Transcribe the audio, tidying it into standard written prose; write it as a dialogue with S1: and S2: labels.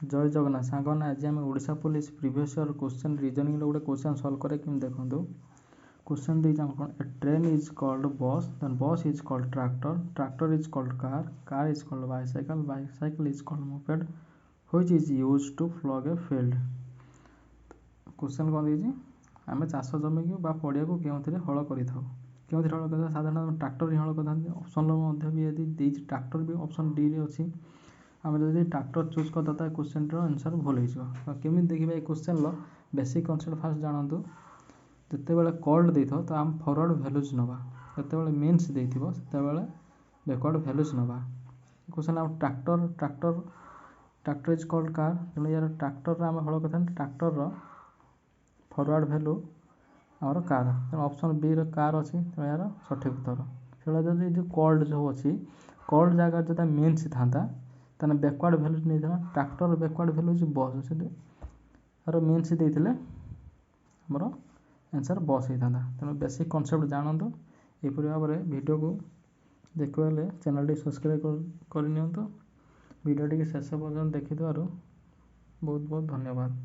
S1: जय जगन्नाथ सांगने आज आम Odisha police previous year question reasoning गोटे क्वेश्चन सॉल्व करे कि देखो क्वेश्चन दी कौन a train is called bus then bus is called tractor tractor is called car is called bicycle is called moped which is used to plough a field. Question कौन दी आम चाष जमी को पड़िया को क्यों हल कर हल कर साधारण ट्रैक्टर ही हल करते ऑप्शन भी यदि ट्रैक्टर भी ऑप्शन डी रे अच्छी आम जब ट्रैक्टर चूज करता क्वेश्चन आंसर भूल हो केमी देखिए क्वेश्चन बेसिक कनसेप्ट फास्ट जानतु जिते बड़े कॉल्ड दे तो आम फॉरवर्ड वैल्यूज नवा जिते मीन्स देते बैकवर्ड वैल्यूज नवा क्वेश्चन आम tractor tractor tractor is called car तेणु यार ट्रैक्टर आम हल करते ट्रैक्टर फॉरवर्ड वैल्यू आमर कार तेणु ऑप्शन बी कार अच्छी तेणु यार सठिक उत्तर से जो कॉल्ड जो अच्छी कॉल्ड जगह जो मीन्स था ताने बैकवर्ड वैल्यू नहीं था ट्रैक्टर बैकवर्ड वैल्यू जो बस से यार मीन्स देते आमर आंसर बस होता तेणु बेसिक कनसेप्ट जानतु यहपरी भाव में वीडियो को देखिए चैनल सब्सक्राइब करनी वीडियो टी शेष पर्यटन देखि बहुत बहुत धन्यवाद।